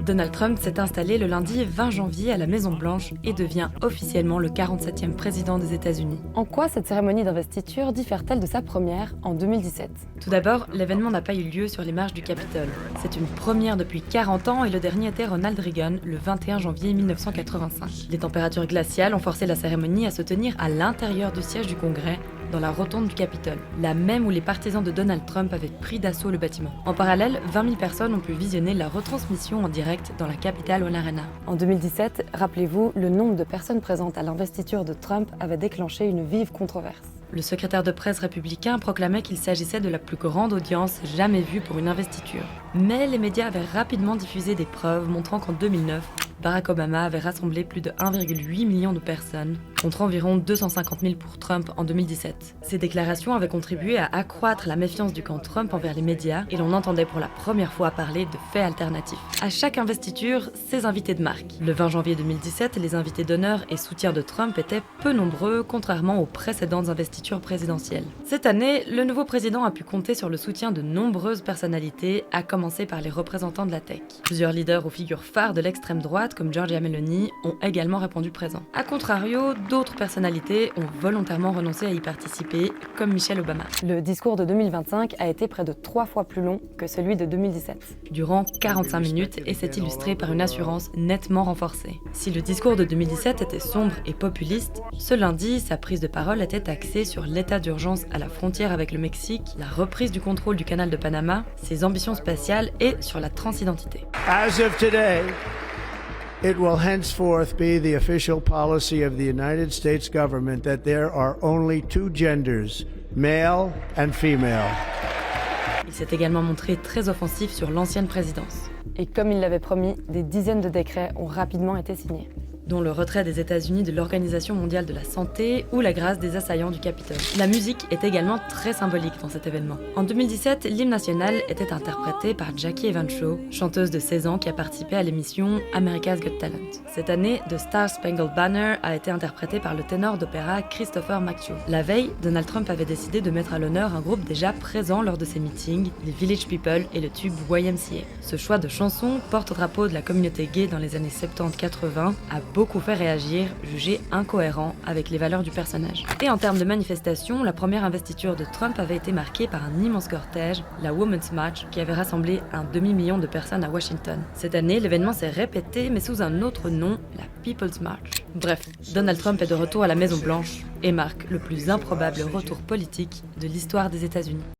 Donald Trump s'est installé le lundi 20 janvier à la Maison-Blanche et devient officiellement le 47e président des États-Unis. En quoi cette cérémonie d'investiture diffère-t-elle de sa première en 2017 ? Tout d'abord, l'événement n'a pas eu lieu sur les marches du Capitole. C'est une première depuis 40 ans et le dernier était Ronald Reagan le 21 janvier 1985. Les températures glaciales ont forcé la cérémonie à se tenir à l'intérieur du siège du Congrès, dans la rotonde du Capitole, la même où les partisans de Donald Trump avaient pris d'assaut le bâtiment. En parallèle, 20 000 personnes ont pu visionner la retransmission en direct dans la Capital One Arena. En 2017, rappelez-vous, le nombre de personnes présentes à l'investiture de Trump avait déclenché une vive controverse. Le secrétaire de presse républicain proclamait qu'il s'agissait de la plus grande audience jamais vue pour une investiture. Mais les médias avaient rapidement diffusé des preuves montrant qu'en 2009, Barack Obama avait rassemblé plus de 1,8 million de personnes, contre environ 250 000 pour Trump en 2017. Ces déclarations avaient contribué à accroître la méfiance du camp Trump envers les médias et l'on entendait pour la première fois parler de faits alternatifs. À chaque investiture, ses invités de marque. Le 20 janvier 2017, les invités d'honneur et soutiens de Trump étaient peu nombreux, contrairement aux précédentes investitures présidentielles. Cette année, le nouveau président a pu compter sur le soutien de nombreuses personnalités, à commencer par les représentants de la tech. Plusieurs leaders aux figures phares de l'extrême droite, comme Giorgia Meloni, ont également répondu présent. A contrario, d'autres personnalités ont volontairement renoncé à y participer, comme Michelle Obama. Le discours de 2025 a été près de 3 fois plus long que celui de 2017. Durant 45 minutes et s'est illustré par une assurance nettement renforcée. Si le discours de 2017 était sombre et populiste, ce lundi, sa prise de parole était axée sur l'état d'urgence à la frontière avec le Mexique, la reprise du contrôle du canal de Panama, ses ambitions spatiales et sur la transidentité. As of today, it will henceforth be the official policy of the United States government that there are only 2 genders, male and female. Il s'est également montré très offensif sur l'ancienne présidence. Et comme il l'avait promis, des dizaines de décrets ont rapidement été signés, dont le retrait des États-Unis de l'Organisation mondiale de la santé ou la grâce des assaillants du Capitole. La musique est également très symbolique dans cet événement. En 2017, l'hymne national était interprété par Jackie Evancho, chanteuse de 16 ans qui a participé à l'émission America's Got Talent. Cette année, The Star Spangled Banner a été interprété par le ténor d'opéra Christopher McHugh. La veille, Donald Trump avait décidé de mettre à l'honneur un groupe déjà présent lors de ses meetings, les Village People et le tube YMCA. Ce choix de chanson, porte-drapeau de la communauté gay dans les années 70-80, a beaucoup fait réagir, jugé incohérent avec les valeurs du personnage. Et en termes de manifestation, la première investiture de Trump avait été marquée par un immense cortège, la Women's March, qui avait rassemblé 1,5 million de personnes à Washington. Cette année, l'événement s'est répété, mais sous un autre nom, la People's March. Bref, Donald Trump est de retour à la Maison-Blanche et marque le plus improbable retour politique de l'histoire des États-Unis.